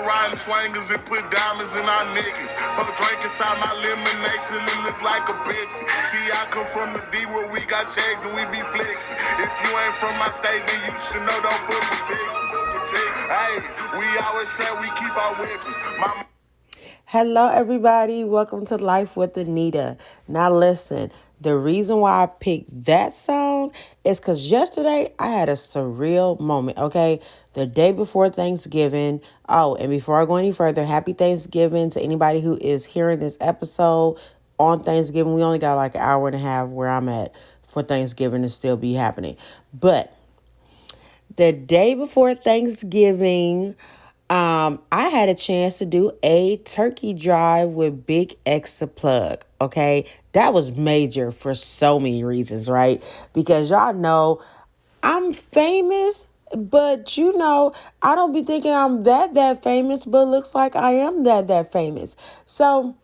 riding swangers and put diamonds in our niggas. Put a drink inside my lemonade till it look like a bitch. See, I come from the D where we got shades and we be flexing. If you ain't from my state, then you should know don't put protection. Hey, we always say we keep our weapons. Hello, everybody. Welcome to Life with Anita. Now, listen, the reason why I picked that song is because yesterday I had a surreal moment, okay? The day before Thanksgiving. Oh, and before I go any further, happy Thanksgiving to anybody who is hearing this episode on Thanksgiving. We only got like an hour and a half where I'm at for Thanksgiving to still be happening. But the day before Thanksgiving, I had a chance to do a turkey drive with BigXThaPlug. Okay, that was major for so many reasons, right? Because y'all know I'm famous, but I don't be thinking I'm that famous, but looks like I am that famous. So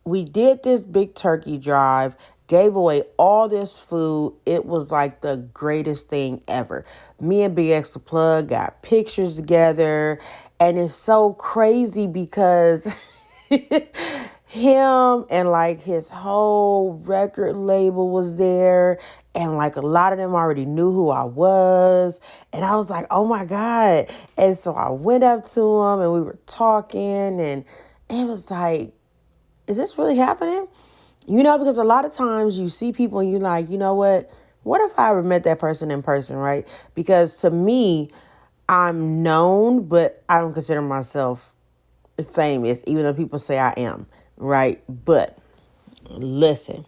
we did this big turkey drive, gave away all this food. It was like the greatest thing ever. Me and BigXThaPlug got pictures together, and it's so crazy because him and like his whole record label was there, and like a lot of them already knew who I was, and I was like, oh my God. And so I went up to him and we were talking, and it was like, is this really happening? Because a lot of times you see people and you're like, you know what if I ever met that person in person, right? Because to me, I'm known, but I don't consider myself famous, even though people say I am, right? But listen,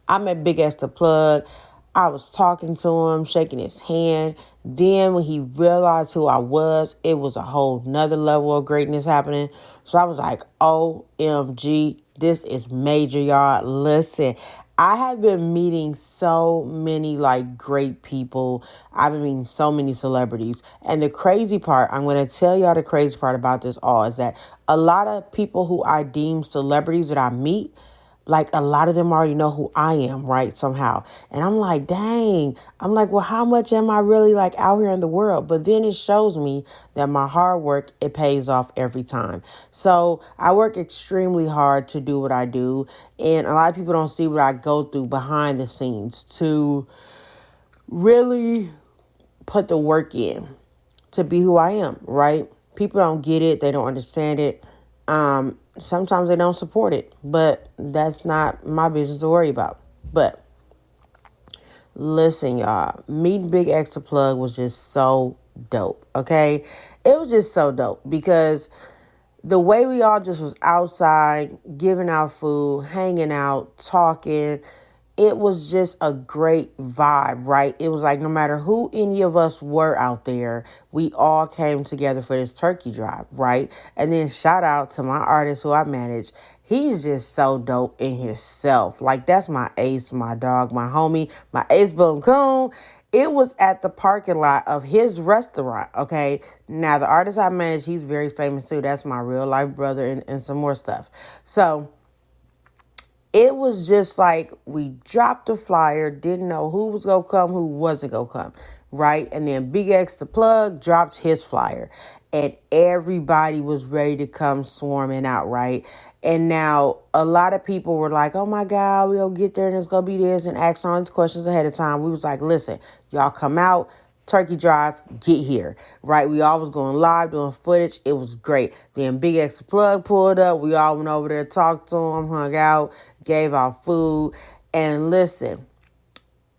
I met BigXThaPlug. I was talking to him, shaking his hand. Then when he realized who I was, it was a whole nother level of greatness happening. So I was like, OMG, this is major, y'all. Listen, I have been meeting so many great people. I've been meeting so many celebrities. And the crazy part, I'm going to tell y'all the crazy part about this all is that a lot of people who I deem celebrities that I meet, like a lot of them already know who I am, right? Somehow. And I'm like, dang. I'm like, well, how much am I really out here in the world? But then it shows me that my hard work, it pays off every time. So I work extremely hard to do what I do. And a lot of people don't see what I go through behind the scenes to really put the work in to be who I am, right? People don't get it. They don't understand it. Sometimes they don't support it, but that's not my business to worry about. But listen, y'all, meeting BigXThaPlug was just so dope, okay? It was just so dope because the way we all just was outside, giving out food, hanging out, talking, it was just a great vibe, right? It was like no matter who any of us were out there, we all came together for this turkey drive, right? And then shout out to my artist who I manage. He's just so dope in himself. Like, that's my ace, my dog, my homie, my ace boom coon. It was at the parking lot of his restaurant, okay? Now, the artist I manage, he's very famous too. That's my real life brother and some more stuff. So it was just like we dropped the flyer, didn't know who was going to come, who wasn't going to come, right? And then BigXThaPlug dropped his flyer, and everybody was ready to come swarming out, right? And now a lot of people were like, oh my God, we'll get there and it's going to be this, and ask all these questions ahead of time. We was like, listen, y'all come out. Turkey drive, get here, right? We all was going live, doing footage. It was great. Then BigXThaPlug pulled up. We all went over there, talked to him, hung out, gave out food. And listen,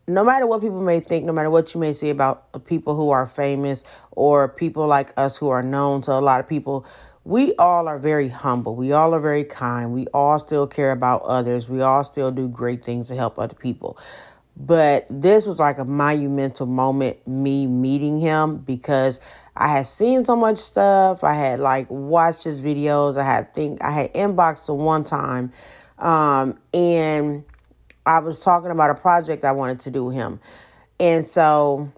no matter what people may think, no matter what you may say about people who are famous or people like us who are known to a lot of people, we all are very humble. We all are very kind. We all still care about others. We all still do great things to help other people. But this was like a monumental moment, me meeting him, because I had seen so much stuff. I had watched his videos. I had inboxed him one time. And I was talking about a project I wanted to do with him. And so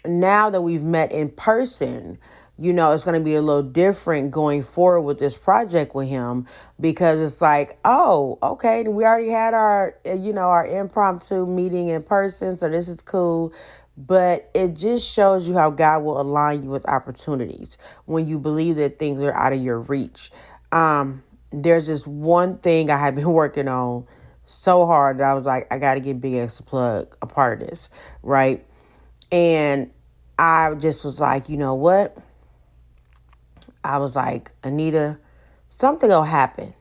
now that we've met in person, it's going to be a little different going forward with this project with him, because it's like, oh, okay, we already had our impromptu meeting in person, so this is cool. But it just shows you how God will align you with opportunities when you believe that things are out of your reach. There's just one thing I have been working on so hard that I was like, I got to get BigXThaPlug a part of this, right? And I just was like, you know what? I was like, Anita, something will happen.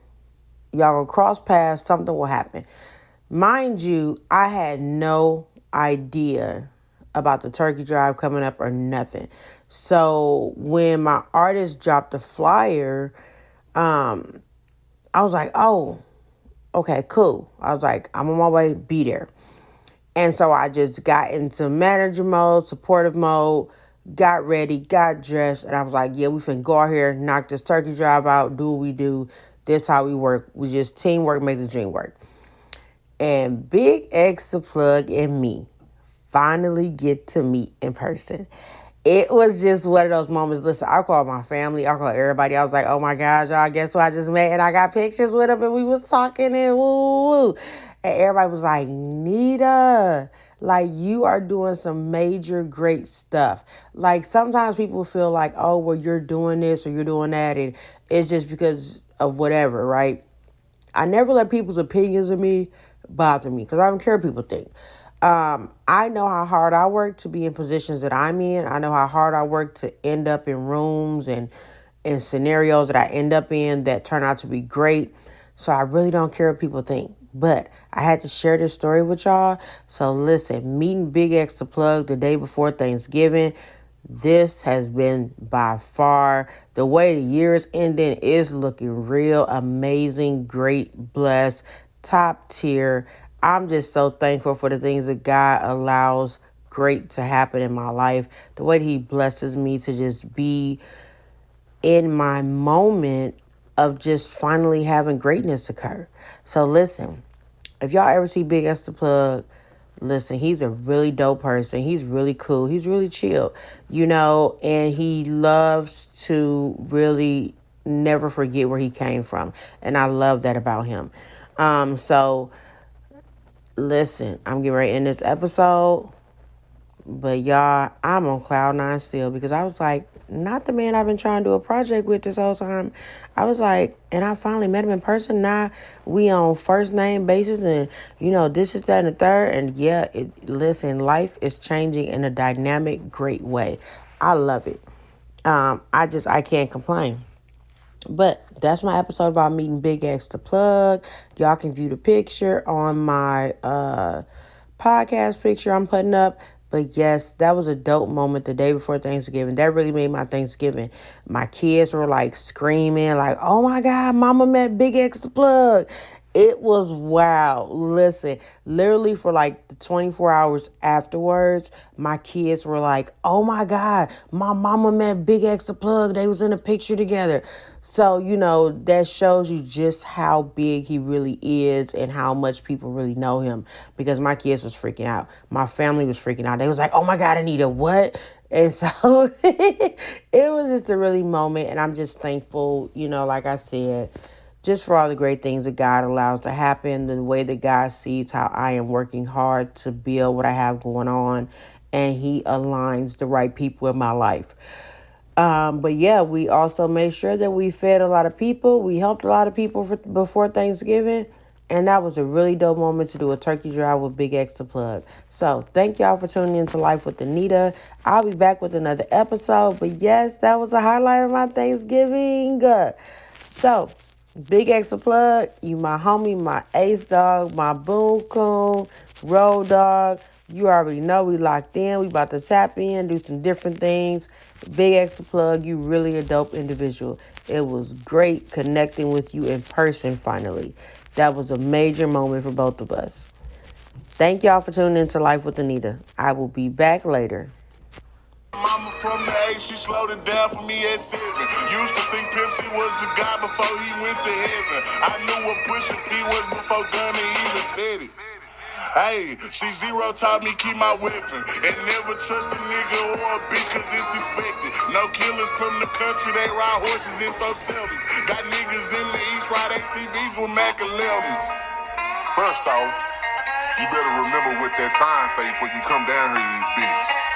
Y'all gonna cross paths, something will happen. Mind you, I had no idea about the turkey drive coming up or nothing. So when my artist dropped the flyer, I was like, oh, okay, cool. I was like, I'm on my way, be there. And so I just got into manager mode, supportive mode, got ready, got dressed, and I was like, yeah, we finna go out here, knock this turkey drive out, do what we do. This how we work. We just teamwork, make the dream work. And BigXThaPlug and me finally get to meet in person. It was just one of those moments. Listen, I called my family. I called everybody. I was like, oh my gosh, y'all, guess who I just met? And I got pictures with him and we was talking and woo. And everybody was like, Nita, like you are doing some major great stuff. Like sometimes people feel like, oh, well, you're doing this or you're doing that. And it's just because of whatever, right? I never let people's opinions of me bother me because I don't care what people think. I know how hard I work to be in positions that I'm in. I know how hard I work to end up in rooms and in scenarios that I end up in that turn out to be great. So I really don't care what people think. But I had to share this story with y'all. So listen, meeting BigXThaPlug the day before Thanksgiving, this has been by far the way the year is ending is looking real amazing, great, blessed, top tier. I'm just so thankful for the things that God allows great to happen in my life. The way that He blesses me to just be in my moment of just finally having greatness occur. So listen, if y'all ever see BigXThaPlug, listen, he's a really dope person. He's really cool. He's really chill, and he loves to really never forget where he came from. And I love that about him. So listen, I'm getting ready to end this episode. But y'all, I'm on cloud nine still because I was like, not the man I've been trying to do a project with this whole time. I was like, and I finally met him in person. Now we on first name basis and, this is that and the third. And yeah, listen, life is changing in a dynamic, great way. I love it. I can't complain. But that's my episode about meeting BigXThaPlug. Y'all can view the picture on my podcast picture I'm putting up. But yes, that was a dope moment the day before Thanksgiving. That really made my Thanksgiving. My kids were like screaming, like, oh my God, mama met BigXThaPlug. It was wow. Listen, literally for like the 24 hours afterwards, my kids were like, oh my God, my mama met BigXThaPlug. They was in a picture together. So, that shows you just how big he really is and how much people really know him because my kids was freaking out. My family was freaking out. They was like, oh my God, Anita, what? And so it was just a really moment. And I'm just thankful, like I said, just for all the great things that God allows to happen, the way that God sees how I am working hard to build what I have going on, and He aligns the right people in my life. But yeah, we also made sure that we fed a lot of people. We helped a lot of people before Thanksgiving. And that was a really dope moment to do a turkey drive with BigXThaPlug. So thank y'all for tuning into Life with Anita. I'll be back with another episode. But yes, that was a highlight of my Thanksgiving. So BigXThaPlug, you my homie, my ace dog, my boom coon, road dog. You already know we locked in. We about to tap in, do some different things. BigXThaPlug, you really a dope individual. It was great connecting with you in person finally. That was a major moment for both of us. Thank y'all for tuning into Life with Anita. I will be back later. Mama from the A, she slowed it down for me at 7. Used to think Pepsi was the guy before he went to heaven. I knew what Pusha P was before Gunna even said it. Hey, she zero taught me keep my weapon and never trust a nigga or a bitch cause it's expected. No killers from the country, they ride horses and throw sellers. Got niggas in the east ride ATVs with Mac 11s. First off, You better remember what that sign say before you come down here to this bitch.